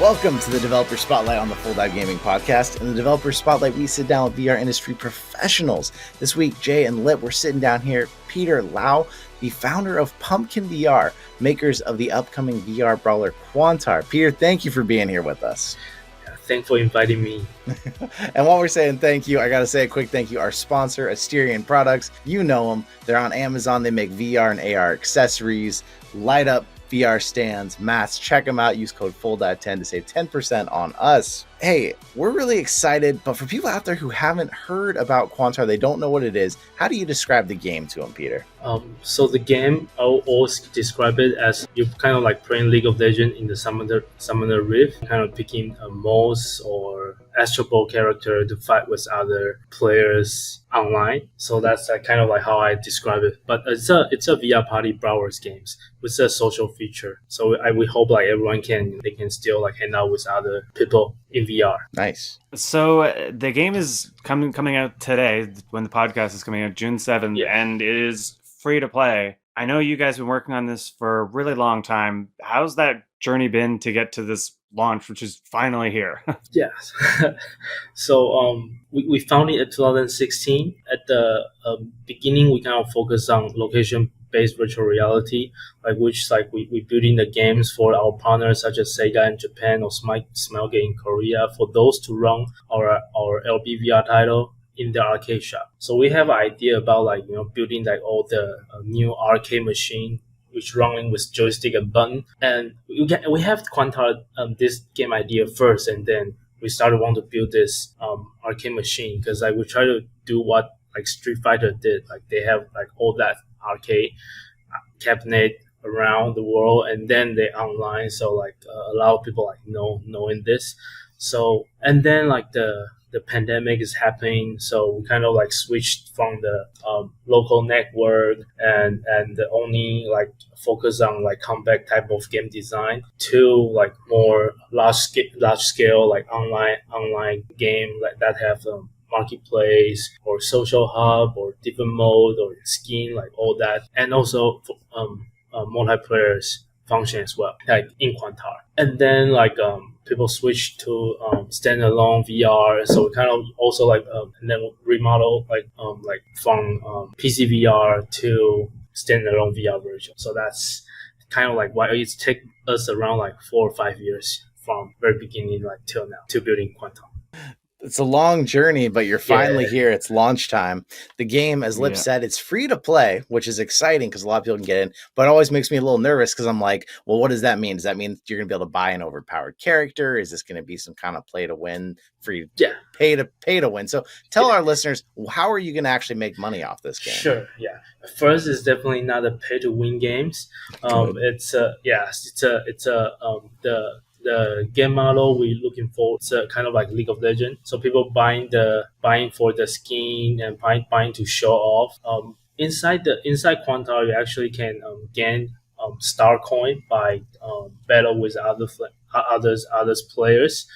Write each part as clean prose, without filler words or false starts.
Welcome to the Developer Spotlight on the Full Dive Gaming Podcast. In the Developer Spotlight, we sit down with VR industry professionals. This week, Jay and Lip, we're sitting down here. Peter Lau, the founder of Pumpkin VR, makers of the upcoming VR brawler Quantaar. Peter, thank you for being here with us. Thanks for inviting me. And while we're saying thank you, I got to say a quick thank you. Our sponsor, Asterion Products, you know them. They're on Amazon. They make VR and AR accessories, light up VR stands, masks. Check them out. Use code FULLDIVE10 to save 10% on us. Hey, we're really excited, but for people out there who haven't heard about Quantaar, they don't know what it is. How do you describe the game to them, Peter? So the game, I'll always describe it as you're kind of like playing League of Legends in the Summoner Rift, kind of picking a Moss or Astro Ball character to fight with other players online. So that's kind of like how I describe it. But it's a VR Party Brawler games with a social feature. So we hope like everyone can still like hang out with other people in VR. Nice. So the game is coming out today when the podcast is coming out, June 7th, and it is free to play. I know you guys have been working on this for a really long time. How's that journey been to get to this launch, which is finally here? Yes. So we found it in 2016. At the beginning, we kind of focused on location-based virtual reality, we building the games for our partners such as Sega in Japan or Smilegate in Korea for those to run our LBVR title in the arcade shop. So we have an idea about building all the new arcade machine which running with joystick and button, and we have Quantaar this game idea first, and then we started want to build this arcade machine because we try to do what Street Fighter did. They have all that arcade cabinet around the world, and then they online, so allow people knowing this. So and then the pandemic is happening, so we kind of switched from the local network and the only focus on combat type of game design to more large scale online game that have marketplace or social hub or different mode or skin, all that, and also multiplayer function as well, in Quantaar. And then people switch to standalone VR, so we kind of also and then remodel from PC VR to standalone VR version. So that's kind of why it's take us around 4 or 5 years from very beginning till now to building Quantaar. It's a long journey, but you're finally here. It's launch time. The game, as Lip said, it's free to play, which is exciting because a lot of people can get in, but it always makes me a little nervous because I'm like, well, what does that mean? Does that mean you're going to be able to buy an overpowered character? Is this going to be some kind of play to win, free pay to win? So tell our listeners, how are you going to actually make money off this game? Sure. Yeah. First, it's definitely not a pay to win games. The game model we're looking for, it's kind of like League of Legends. So people buying for the skin and buying to show off. Inside Quantaar, you actually can gain star coin by battle with others players.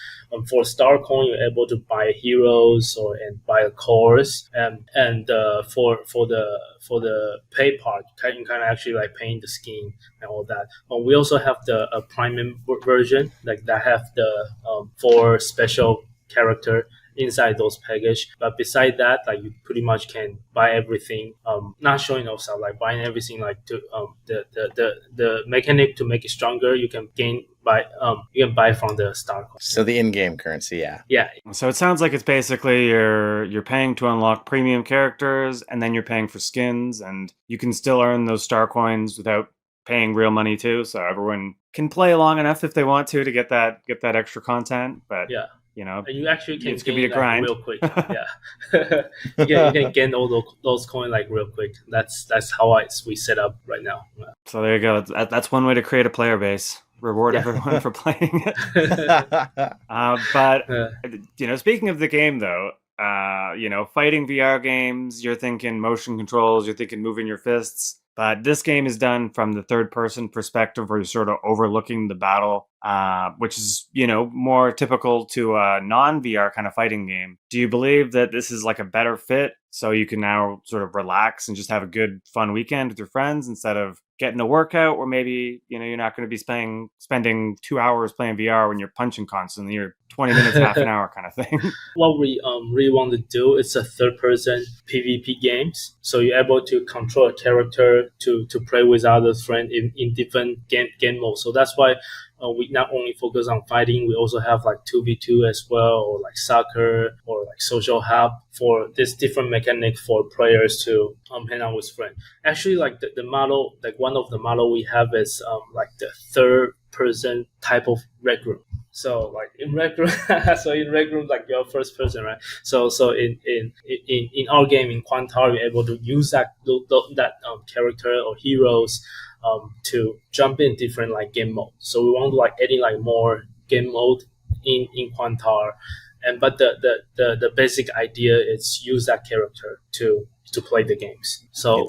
For star coin, you're able to buy heroes and buy a cores, and for the pay part, you kind of actually paying the skin and all that. But we also have the premium version that have the 4 special character inside those package. But beside that, you pretty much can buy everything. Not showing off stuff, buying everything to the mechanic to make it stronger. You can buy from the star coin. So the in-game currency, yeah. So it sounds like it's basically you're paying to unlock premium characters, and then you're paying for skins, and you can still earn those star coins without paying real money too. So everyone can play long enough if they want to get that extra content. But and you actually can it's gonna be a grind real quick. You can gain all those coins real quick. That's how we set up right now. So there you go. That's one way to create a player base. Reward everyone for playing it. But speaking of the game though, fighting VR games, you're thinking motion controls, you're thinking moving your fists. But this game is done from the third-person perspective where you're sort of overlooking the battle, which is, more typical to a non-VR kind of fighting game. Do you believe that this is a better fit so you can now sort of relax and just have a good, fun weekend with your friends instead of getting a workout, or maybe you're not going to be spending 2 hours playing VR when you're punching constantly. You're 20 minutes, half an hour kind of thing. What we really want to do is a third-person PvP games. So you're able to control a character to play with other friends in different game modes. So that's why we not only focus on fighting, we also have like 2v2 as well, or like soccer, or like social hub for this different mechanic for players to hang out with friends. Actually, like the model, like one of the model we have is like the third person type of rec room. So like in rec room, like you're first person, right? So in our game in Quantaar, you're able to use that character or heroes to jump in different like game mode. So we want to like adding like more game mode in Quantaar, but the basic idea is use that character to play the games. So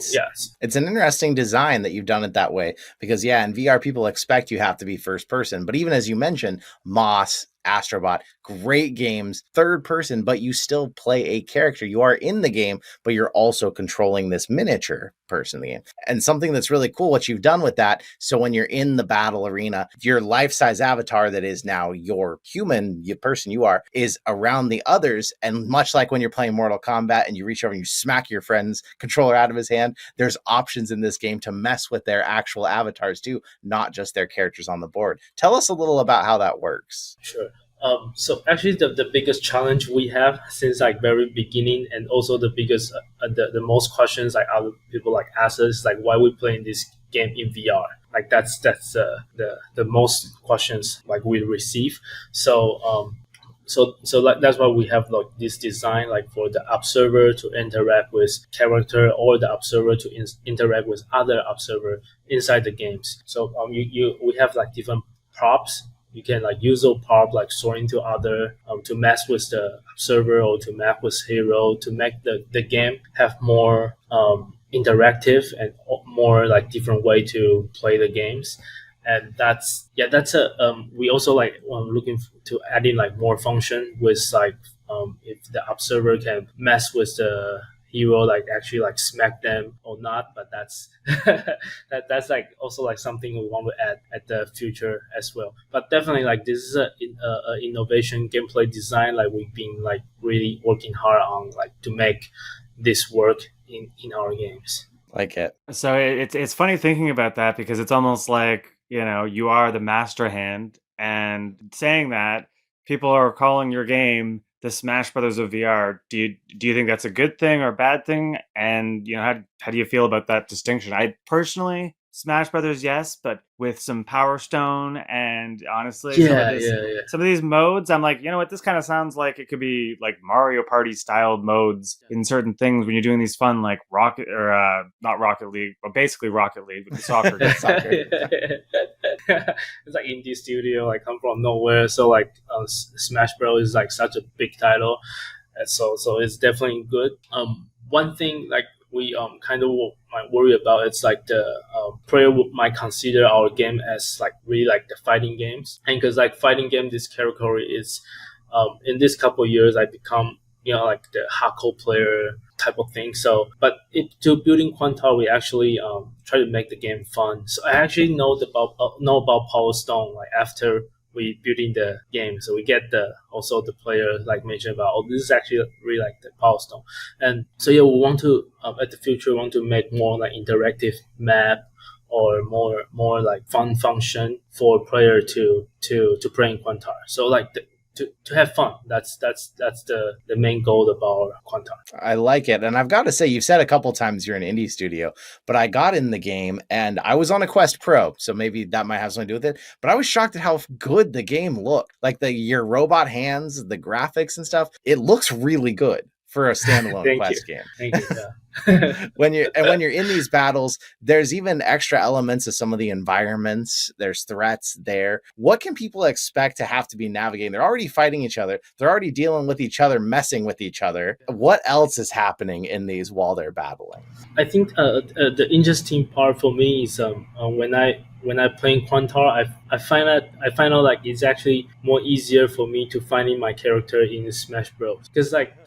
it's an interesting design that you've done it that way, because in VR people expect you have to be first person, but even as you mentioned, Moss, Astrobot, great games, third person, but you still play a character. You are in the game, but you're also controlling this miniature person in the game. And something that's really cool, what you've done with that, so when you're in the battle arena, your life-size avatar that is now your human person you are is around the others. And much like when you're playing Mortal Kombat and you reach over and you smack your friend's controller out of his hand, there's options in this game to mess with their actual avatars too, not just their characters on the board. Tell us a little about how that works. Sure. So actually the biggest challenge we have since like very beginning, and also the biggest the most questions like other people like ask us, like why we playing this game in VR. Like that's the most questions like we receive. So that's why we have like this design, like for the observer to interact with character, or the observer to interact with other observer inside the games. So we have like different props. You can like use a prop like soaring to other to mess with the observer, or to mess with hero, to make the game have more interactive and more like different way to play the games. And that's we also like looking to add in like more function with like if the observer can mess with the hero, like actually like smack them or not. But that's that's like also like something we want to add at the future as well. But definitely like this is a innovation gameplay design, like we've been like really working hard on, like to make this work in our games. Like it. So it's funny thinking about that, because it's almost like you are the master hand, and saying that, people are calling your game the Smash Brothers of VR. Do you think that's a good thing or a bad thing? And how do you feel about that distinction? I personally, Smash Brothers, yes, but with some Power Stone, and honestly, some of these modes, I'm like, you know what, this kind of sounds like it could be like Mario Party styled modes in certain things when you're doing these fun like Rocket, or not Rocket League, but basically Rocket League with the soccer. It's like indie studio, like come from nowhere. So like Smash Bros is like such a big title, so it's definitely good. One thing like we kind of might worry about, it's like the player might consider our game as like really like the fighting games, and because like fighting game, this category is in this couple of years I become like the hardcore player type of thing. So but to building Quantaar, we actually try to make the game fun. So I actually know about Power Stone like after we building the game. So we get also the player like mentioned about, this is actually really like the Power Stone. And so we want to at the future want to make more like interactive map, or more like fun function for player to play in Quantaar. So like to have fun. That's the main goal of our Quantaar. I like it. And I've got to say, you've said a couple times you're an indie studio, but I got in the game and I was on a Quest Pro, so maybe that might have something to do with it. But I was shocked at how good the game looked. Like your robot hands, the graphics and stuff, it looks really good for a standalone Quest game. Thank you. Yeah. when you're in these battles, there's even extra elements of some of the environments. There's threats there. What can people expect to have to be navigating? They're already fighting each other. They're already dealing with each other, messing with each other. What else is happening in these while they're battling? I think the interesting part for me is when I play in Quantaar, I find out like it's actually more easier for me to finding my character in Smash Bros. Because like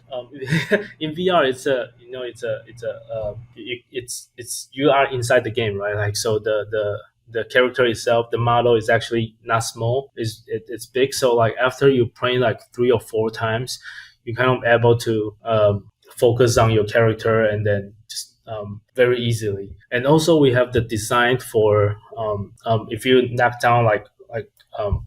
in VR, it's you are inside the game, right? Like, so the character itself, the model is actually not small, it's big. So like after you play like 3 or 4 times, you kind of able to focus on your character, and then just very easily. And also we have the design for if you knock down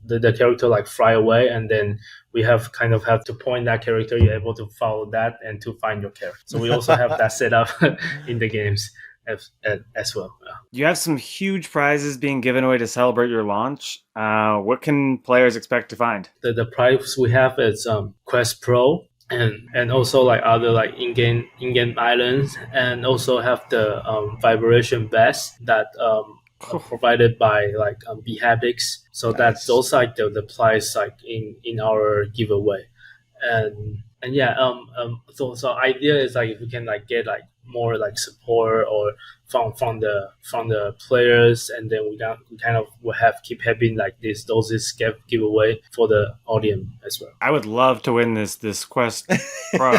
the character like fly away, and then we have to point that character, you're able to follow that and to find your character. So we also have that set up in the games as well. Yeah. You have some huge prizes being given away to celebrate your launch. What can players expect to find? The prize we have is Quest Pro, and also like other like in-game islands, and also have the vibration vest that provided by like BHabix. So Nice. that's those like the prize like in our giveaway. And yeah, so idea is like if we can like get like more like support or from the players, and then we kind of will keep having like those giveaway for the audience as well. I would love to win this Quest Pro.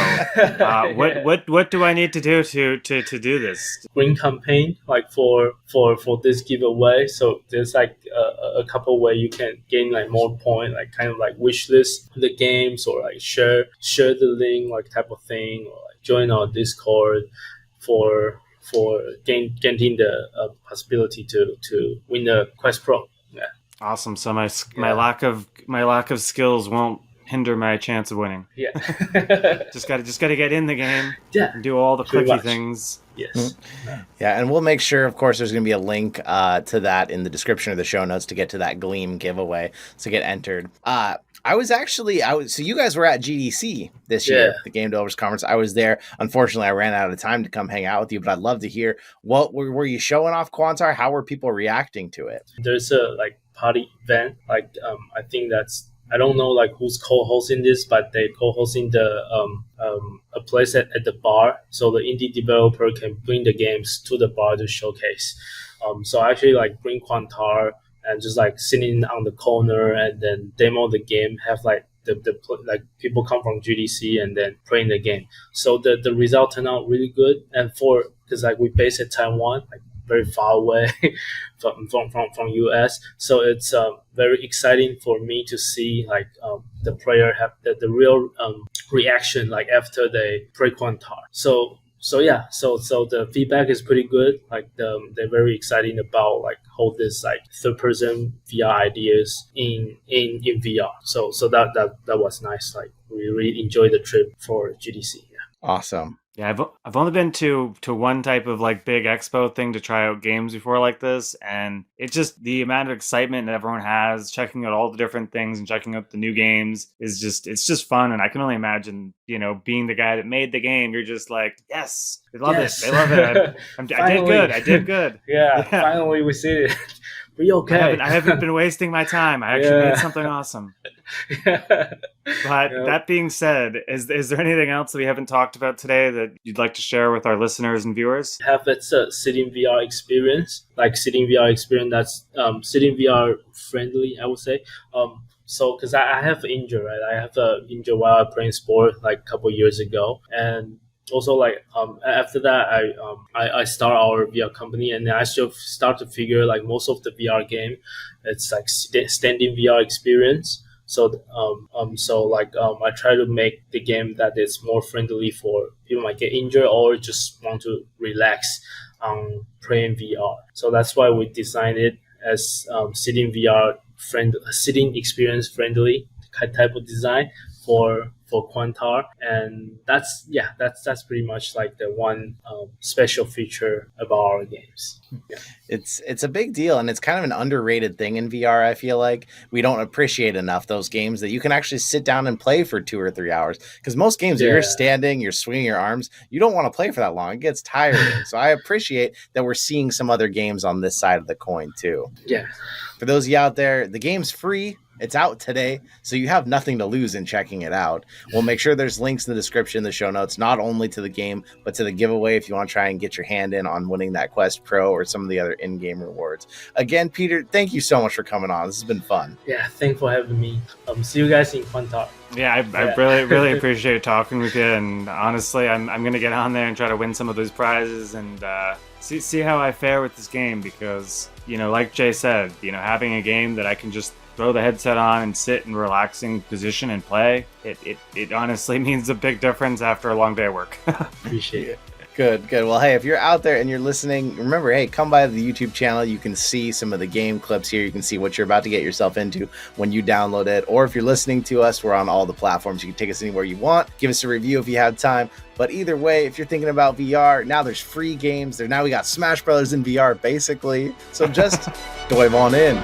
What do I need to do to do this? Green campaign like for this giveaway. So there's like a couple way you can gain like more point, like kind of like wish list the games, or like share the link like type of thing, or like join our Discord for getting the possibility to win the Quest Pro. Yeah. Awesome. So my lack of skills won't hinder my chance of winning. Yeah. just got to get in the game. Yeah. And do all the Pretty clicky much. things. Yes. Yeah, and we'll make sure, of course, there's going to be a link to that in the description of the show notes to get to that Gleam giveaway to get entered. So you guys were at GDC this year, the Game Developers Conference. I was there. Unfortunately, I ran out of time to come hang out with you, but I'd love to hear what were you showing off, Quantaar? How were people reacting to it? There's a like party event, like I think that's, I don't know like who's co-hosting this, but they co-hosting the a place at the bar, so the indie developer can bring the games to the bar to showcase. So I actually like bring Quantaar and just like sitting on the corner and then demo the game, have like the like people come from GDC and then playing the game. So the result turned out really good, and because like we based at Taiwan, like very far away from US, so it's very exciting for me to see like the player have the real reaction like after they play Quantaar. So the feedback is pretty good. Like they're very excited about like hold this like third person VR ideas in VR. So that was nice. Like we really enjoyed the trip for GDC. Yeah. Awesome. Yeah, I've only been to one type of like big expo thing to try out games before like this, and it's just the amount of excitement that everyone has checking out all the different things and checking out the new games it's just fun. And I can only imagine, being the guy that made the game, you're just like, yes, they love it, they love it. I did good. Yeah, finally we see it. We okay. I haven't been wasting my time. I actually made something awesome. But that being said, is there anything else that we haven't talked about today that you'd like to share with our listeners and viewers? It's a sitting VR experience, like sitting VR experience that's sitting VR friendly, I would say. So because I have an injury, right? I have an injury while I playing sport like a couple years ago, and also like after that I start our VR company, and then I still start to figure like most of the VR game, it's like standing VR experience. So I try to make the game that is more friendly for people might get injured or just want to relax on playing VR. So that's why we designed it as sitting experience friendly type of design for Quantaar, and that's pretty much like the one special feature about our games. Yeah. It's a big deal, and it's kind of an underrated thing in VR. I feel like we don't appreciate enough those games that you can actually sit down and play for 2 or 3 hours, because most games you're standing, you're swinging your arms, you don't want to play for that long. It gets tiring. So I appreciate that we're seeing some other games on this side of the coin too. Yeah. For those of you out there, the game's free. It's out today, so you have nothing to lose in checking it out. We'll make sure there's links in the description, the show notes, not only to the game, but to the giveaway if you want to try and get your hand in on winning that Quest Pro or some of the other in-game rewards. Again, Peter, thank you so much for coming on. This has been fun. Yeah, thanks for having me. See you guys in Quantaar. Yeah, I really appreciate talking with you, and honestly, I'm gonna get on there and try to win some of those prizes and see how I fare with this game, because like Jay said, having a game that I can just throw the headset on and sit in a relaxing position and play, it honestly means a big difference after a long day of work. Appreciate it. Good. Well, hey, if you're out there and you're listening, remember, hey, come by the YouTube channel. You can see some of the game clips here. You can see what you're about to get yourself into when you download it. Or if you're listening to us, we're on all the platforms. You can take us anywhere you want. Give us a review if you have time. But either way, if you're thinking about VR, now there's free games. Now we got Smash Brothers in VR, basically. So just dive on in.